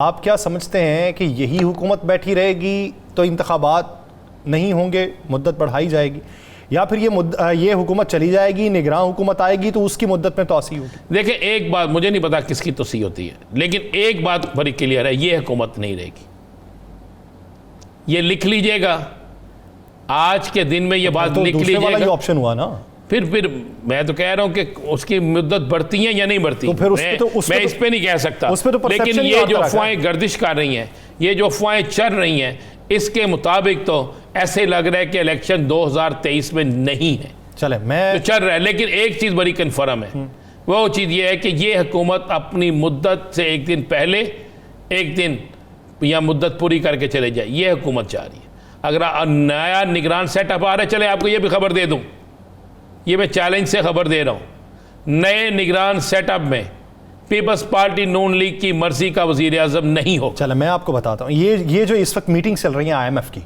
आप क्या समझते हैं कि यही हुकूमत बैठी रहेगी तो इंतखाबात नहीं होंगे, मुद्दत बढ़ाई जाएगी, या फिर ये हुकूमत चली जाएगी, निगरान हुकूमत आएगी तो उसकी मुद्दत में तोसी होगी? देखिए, एक बात मुझे नहीं पता किसकी तोसी होती है, लेकिन एक बात बड़ी क्लियर है, ये हुकूमत नहीं रहेगी। ये लिख लीजिएगा, आज के दिन में ये बात तो लिख लीजिएगा। ऑप्शन हुआ ना, फिर मैं तो कह रहा हूं कि उसकी मुद्दत बढ़ती है या नहीं बढ़ती, तो फिर मैं इस पे नहीं कह सकता। तो लेकिन ये जो अफवाहें गर्दिश कर रही हैं, ये जो अफवाहें चल रही हैं, इसके मुताबिक तो ऐसे लग रहा है कि इलेक्शन 2023 में नहीं है। चले मैं तो चल रहा है, लेकिन एक चीज बड़ी कन्फर्म है, वो चीज ये है कि ये हुकूमत अपनी मुद्दत से एक दिन पहले, एक दिन या मुद्दत पूरी करके चले जाए, ये हुकूमत चाह रही है। अगर नया निगरान सेटअप आ रहा है, चले आपको ये भी खबर दे दूं, ये मैं चैलेंज से खबर दे रहा हूं, नए निगरान सेटअप में पीपल्स पार्टी नून लीग की मर्जी का वजीर आजम नहीं हो। चलो मैं आपको बताता हूँ, ये जो इस वक्त मीटिंग चल रही हैं IMF की,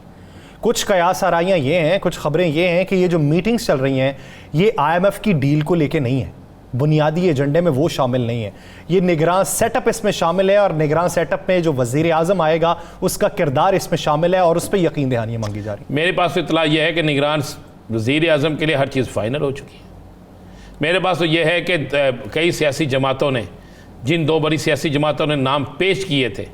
कुछ कयास आराइयाँ ये हैं, कुछ खबरें ये हैं कि ये जो मीटिंग्स चल रही हैं ये IMF की डील को लेके नहीं है, बुनियादी एजेंडे में वो शामिल नहीं है। ये निगरान सेटअप इसमें शामिल है, और निगरान सेटअप में जो वजीर आजम आएगा उसका किरदार इसमें शामिल है, और उस पर यकीन दहानी मांगी जा रही है। मेरे पास तो इतला यह है कि निगरान वजीर आजम के लिए हर चीज़ फाइनल हो चुकी है। मेरे पास तो यह है कि कई सियासी जमातों ने, जिन दो बड़ी सियासी जमातों ने नाम पेश किए थे,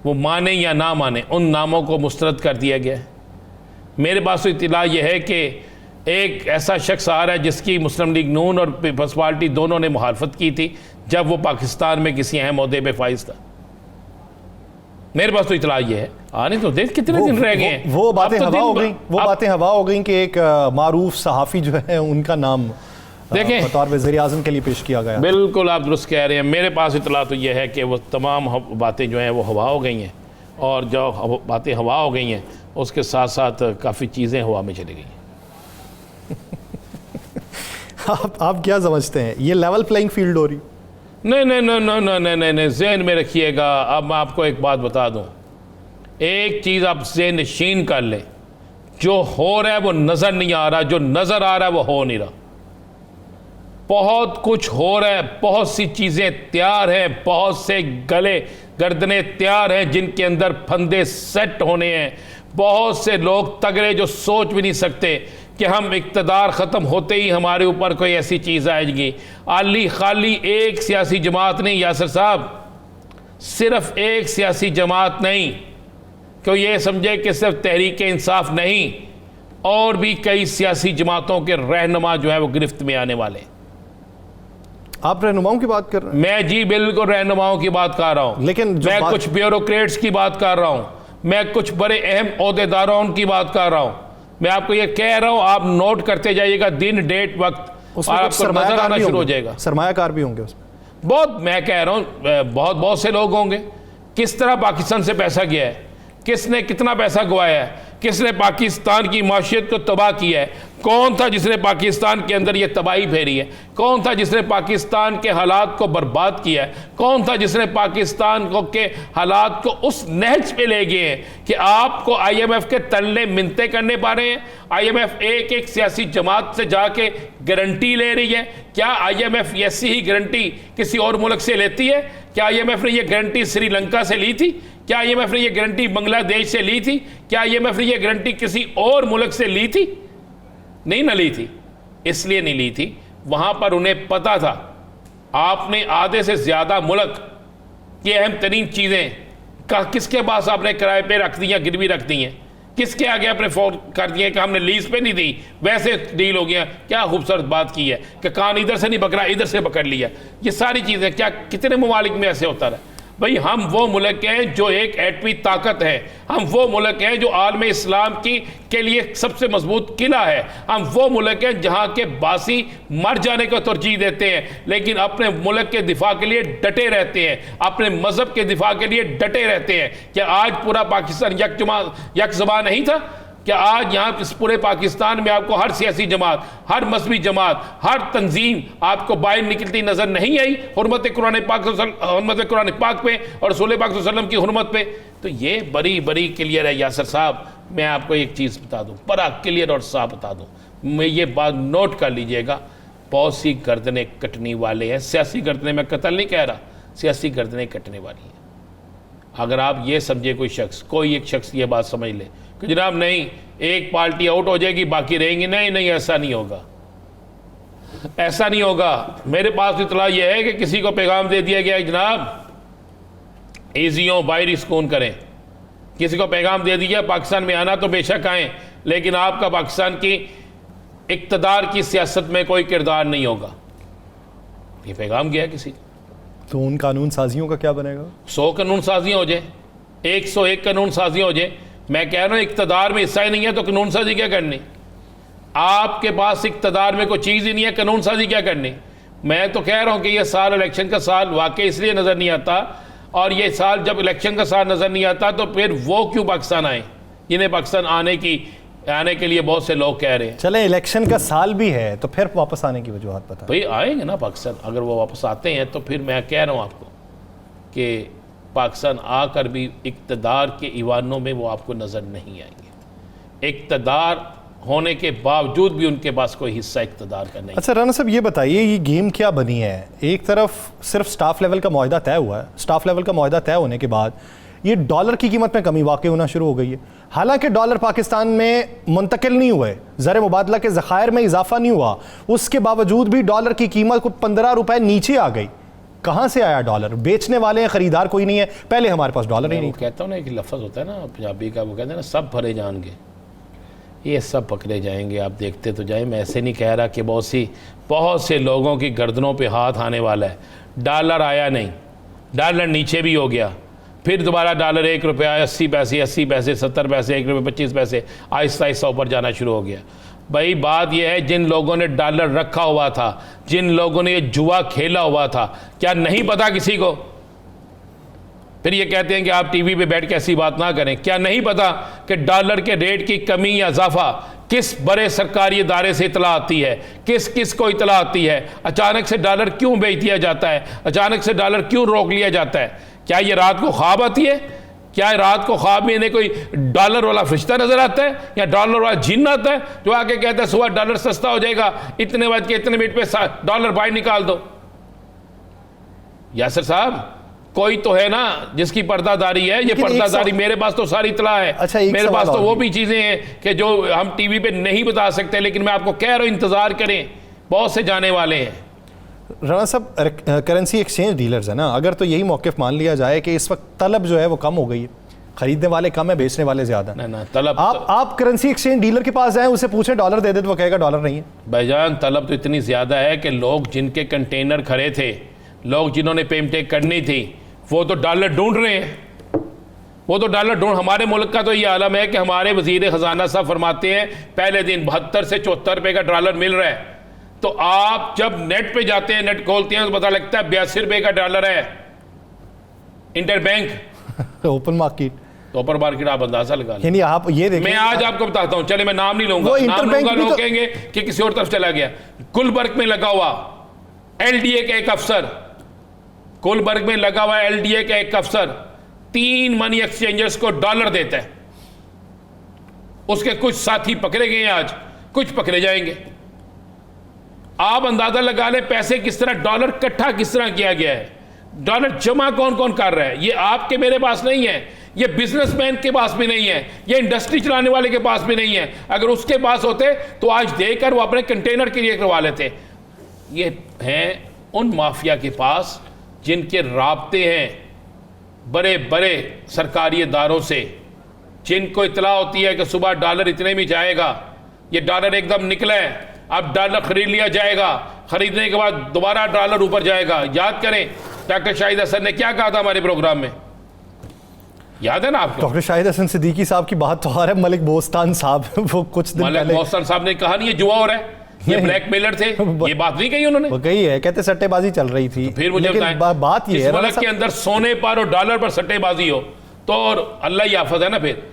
वो माने या ना माने, उन नामों को मुस्तरद कर दिया गया है। मेरे पास तो इत्तला यह है कि एक ऐसा शख्स आ रहा है जिसकी मुस्लिम लीग नून और पीपल्स पार्टी दोनों ने मुखालफत की थी जब वो पाकिस्तान में किसी अहम ओहदे पे फाइज था। मेरे पास तो इतला ये है, आने तो देख कितने दिन रह गए हैं। वो बातें हवा हो गई, बातें हवा हो गई कि एक मारूफ सहाफ़ी जो है उनका नाम देखें बतौर वज़ीर आज़म के लिए पेश किया गया। बिल्कुल आप दुरुस्त कह रहे हैं। मेरे पास इतला तो यह है कि वो तमाम बातें जो हैं वो हवा हो गई हैं, और जो बातें हवा हो गई हैं उसके साथ साथ काफ़ी चीज़ें हवा में चली गई हैं। आप क्या समझते हैं, ये लेवल प्लेइंग फील्ड हो रही? नहीं नहीं नहीं नहीं नहीं नहीं नहीं नहीं, ज़हन में रखिएगा। अब मैं आपको एक बात बता दूं, एक चीज़ आप ज़हन नशीन कर लें, जो हो रहा है वो नज़र नहीं आ रहा, जो नज़र आ रहा है वो हो नहीं रहा। बहुत कुछ हो रहा है, बहुत सी चीज़ें तैयार हैं, बहुत से गले गर्दनें तैयार हैं जिनके अंदर फंदे सेट होने हैं। बहुत से लोग तगड़े जो सोच भी नहीं सकते कि हम इक़्तिदार ख़त्म होते ही हमारे ऊपर कोई ऐसी चीज़ आएगी। आली खाली एक सियासी जमात नहीं यासर साहब, सिर्फ एक सियासी जमात नहीं, क्यों ये समझे कि सिर्फ तहरीक इंसाफ नहीं, और भी कई सियासी जमातों के रहनुमा जो है वो गिरफ्त में आने वाले। आप रहनुमाओं की बात कर रहे हैं? मैं जी बिल्कुल रहनुमाओं की बात कर रहा हूँ, लेकिन मैं कुछ ब्यूरोक्रेट्स की बात कर रहा हूँ, मैं कुछ बड़े अहम ओहदेदारों की बात कर रहा हूँ। मैं आपको ये कह रहा हूँ, आप नोट करते जाइएगा दिन डेट वक्त, और आपको नजर आना शुरू हो जाएगा। सरमायाकार भी होंगे उसमें बहुत, मैं कह रहा हूँ बहुत से लोग होंगे। किस तरह पाकिस्तान से पैसा गया है, किसने कितना पैसा गवाया है, किसने पाकिस्तान की माशियत को तबाह किया है, कौन था जिसने पाकिस्तान के अंदर ये तबाही फेरी है, कौन था जिसने पाकिस्तान के हालात को बर्बाद किया है, कौन था जिसने पाकिस्तान को के हालात को उस नहज पे ले गए हैं कि आपको IMF के तल्ले मिन्नतें करने पा रहे हैं। IMF एक एक सियासी जमात से जाके गारंटी ले रही है। क्या IMF ऐसी ही गारंटी किसी और मुल्क से लेती है? क्या IMF ने यह गारंटी श्रीलंका से ली थी? क्या IMF ने यह गारंटी बांग्लादेश से ली थी? क्या IMF ने यह गारंटी किसी और मुल्क से ली थी? नहीं ना ली थी। इसलिए नहीं ली थी, वहां पर उन्हें पता था आपने आधे से ज्यादा मुल्क की अहम तरीन चीजें का किसके पास आपने किराए पे रख दी, गिरवी रख दी हैं, किसके आगे आपने फोन कर दिया कि हमने लीज पे नहीं दी, वैसे डील हो गया। क्या खूबसूरत बात की है कि कान इधर से नहीं पकड़ा, इधर से पकड़ लिया। ये सारी चीजें क्या कितने ममालिक में ऐसे होता रहा? भाई हम वो मुल्क हैं जो एक एटमी ताकत है, हम वो मुल्क हैं जो आलम इस्लाम की के लिए सबसे मजबूत किला है, हम वो मुल्क हैं जहाँ के बासी मर जाने को तरजीह देते हैं, लेकिन अपने मुल्क के दिफा के लिए डटे रहते हैं, अपने मजहब के दिफा के लिए डटे रहते हैं। क्या आज पूरा पाकिस्तान यकजबान नहीं था? क्या आज यहाँ इस पूरे पाकिस्तान में आपको हर सियासी जमात, हर मजहबी जमात, हर तंजीम आपको बाहर निकलती नजर नहीं आई हुर्मत कुरान पाक पे और रसूल पाक सल्लल्लाहु अलैहि वसल्लम की हुर्मत पे? तो ये बड़ी बड़ी क्लियर है यासर साहब। मैं आपको एक चीज़ बता दूँ, बड़ा क्लियर और साफ बता दूँ, मैं ये बात नोट कर लीजिएगा, बहुत सी गर्दनें कटने वाले हैं। सियासी गर्दनें, मैं कत्ल नहीं कह रहा, सियासी गर्दनें कटने वाली हैं। अगर आप ये समझे कोई एक शख्स ये बात समझ ले कि जनाब नहीं एक पार्टी आउट हो जाएगी बाकी रहेंगी, नहीं नहीं ऐसा नहीं होगा, ऐसा नहीं होगा। मेरे पास इतला यह है कि किसी को पैगाम दे दिया गया जनाब ईजियों बाहरी सुकून करें, किसी को पैगाम दे दिया पाकिस्तान में आना तो बेशक आएँ, लेकिन आपका पाकिस्तान की इक़्तिदार की सियासत में कोई किरदार नहीं होगा, ये पैगाम गया किसी। तो उन कानून साजियों का क्या बनेगा? 100 कानून साजियाँ हो जाए, 101 कानून साजियाँ हो जाए। मैं कह रहा हूँ इक़्तिदार में हिस्सा ही नहीं है तो कानून साजी क्या करनी? आपके पास इक़्तिदार में कोई चीज़ ही नहीं है, कानून साजी क्या करनी? मैं तो कह रहा हूँ कि यह साल इलेक्शन का साल वाकई इसलिए नज़र नहीं आता, और ये साल जब इलेक्शन का साल नज़र नहीं आता तो फिर वो क्यों पाकिस्तान आए जिन्हें पाकिस्तान आने के लिए बहुत से लोग कह रहे हैं। चले इलेक्शन का साल भी है तो फिर वापस आने की वजूहत बता। भाई आएंगे ना पाकिस्तान, अगर वो वापस आते हैं तो फिर मैं कह रहा हूँ आपको कि पाकिस्तान आकर भी इक़्तिदार के ईवानों में वो आपको नज़र नहीं आएंगे, इक़्तिदार होने के बावजूद भी उनके पास कोई हिस्सा इक़्तिदार का नहीं। अच्छा राना साहब ये बताइए ये गेम क्या बनी है? एक तरफ सिर्फ स्टाफ लेवल का मुआहदा तय हुआ है, स्टाफ लेवल का मुआहदा तय होने के बाद ये डॉलर की कीमत में कमी वाक़ई होना शुरू हो गई है। हालांकि डॉलर पाकिस्तान में मुंतकिल नहीं हुए, ज़र मुबादला के ज़खायर में इजाफा नहीं हुआ, उसके बावजूद भी डॉलर की कीमत को 15 रुपए नीचे आ गई। कहाँ से आया डॉलर? बेचने वाले हैं, ख़रीदार कोई नहीं है। पहले हमारे पास डॉलर ही नहीं। कहता हूँ ना एक लफ्ज़ होता है ना पंजाबी का, वो कहते हैं ना सब भरे जाएंगे, ये सब पकड़े जाएंगे, आप देखते तो जाए। मैं ऐसे नहीं कह रहा कि बहुत से लोगों की गर्दनों पे हाथ आने वाला है। डॉलर आया नहीं, डॉलर नीचे भी हो गया, फिर दोबारा डॉलर 1 रुपया 80 पैसे 70 पैसे 1 रुपये 25 पैसे आहिस्ता आहिस्ता ऊपर जाना शुरू हो गया। भाई बात यह है जिन लोगों ने डॉलर रखा हुआ था, जिन लोगों ने ये जुआ खेला हुआ था, क्या नहीं पता किसी को? फिर ये कहते हैं कि आप टीवी पे बैठ के ऐसी बात ना करें। क्या नहीं पता कि डॉलर के रेट की कमी या इजाफा किस बड़े सरकारी इदारे से इतला आती है, किस किस को इतला आती है? अचानक से डॉलर क्यों बेच दिया जाता है? अचानक से डॉलर क्यों रोक लिया जाता है? क्या ये रात को ख्वाब आती है? क्या रात को ख्वाब में इन्हें कोई डॉलर वाला फरिश्ता नजर आता है या डॉलर वाला जिन्न आता है जो आके कहता है सुबह डॉलर सस्ता हो जाएगा, इतने बज के इतने मिनट पे डॉलर बाहर निकाल दो? यासर साहब कोई तो है ना जिसकी पर्दादारी है। ये पर्दादारी मेरे पास तो सारी इतला है। अच्छा, मेरे पास तो वो भी चीजें हैं कि जो हम टीवी पे नहीं बता सकते, लेकिन मैं आपको कह रहा हूं इंतजार करें, बहुत से जाने वाले हैं। राना साहब करेंसी एक्सचेंज डीलर्स है ना, अगर तो यही मौक़िफ़ मान लिया जाए कि इस वक्त तलब जो है वो कम हो गई है, खरीदने वाले कम है, बेचने वाले ज्यादा। ना तलब आप करेंसी एक्सचेंज डीलर के पास जाएं, उसे पूछें डॉलर दे दे तो वो कहेगा डॉलर नहीं है। भाईजान तलब तो इतनी ज्यादा है कि लोग जिनके कंटेनर खड़े थे, लोग जिन्होंने पेमेंटें करनी थी, वो तो डॉलर ढूंढ रहे हैं। वो तो डॉलर ढूंढ हमारे मुल्क का तो ये आलम है कि हमारे वजीर खजाना साहब फरमाते हैं पहले दिन 72 से 74 रुपये का डॉलर मिल रहा है। तो आप जब नेट पे जाते हैं, नेट खोलते हैं तो पता लगता है 82 रुपये का डॉलर है इंटरबैंक ओपन मार्केट। तो ओपन मार्केट आप अंदाजा लगा लें। यानी आप ये देखिए, मैं आज आपको बताता हूं, चले मैं नाम नहीं लूंगा, नाम लूंगा लोग कहेंगे कि किसी और तरफ चला गया। गुलबर्ग में लगा हुआ एलडीए का एक अफसर, गुलबर्ग में लगा हुआ एलडीए का एक अफसर 3 मनी एक्सचेंजर्स को डॉलर देता है। उसके कुछ साथी पकड़े गए हैं, आज कुछ पकड़े जाएंगे। आप अंदाजा लगा ले पैसे किस तरह, डॉलर इकट्ठा किस तरह किया गया है, डॉलर जमा कौन कौन कर रहा है। ये आपके मेरे पास नहीं है, ये बिजनेसमैन के पास भी नहीं है, ये इंडस्ट्री चलाने वाले के पास भी नहीं है। अगर उसके पास होते तो आज देकर वो अपने कंटेनर के लिए करवा लेते। ये हैं उन माफिया के पास जिनके राब्ते हैं बड़े बड़े सरकारी इदारों से, जिनको इतला होती है कि सुबह डॉलर इतने में जाएगा, ये डॉलर एकदम निकला है, अब डॉलर खरीद लिया जाएगा, खरीदने के बाद दोबारा डॉलर ऊपर जाएगा। याद करें डॉक्टर शाहिद हसन ने क्या कहा था हमारे प्रोग्राम में, याद है ना आपको? डॉक्टर शाहिद हसन सिद्दीकी साहब की बात तो आ रहा है, मलिक बोस्तान साहब वो कुछ दिन मलिक बोस्तान साहब ने कहा नहीं ये जुआ हो रहा है, ये ब्लैकमेलर थे, ये बात नहीं कही उन्होंने? वो कही है, कहते सट्टेबाजी चल रही थी। तो फिर मुझे बात ये है मुल्क के अंदर सोने पर और डॉलर पर सट्टेबाजी हो तो अल्लाह ही आफत है ना। फिर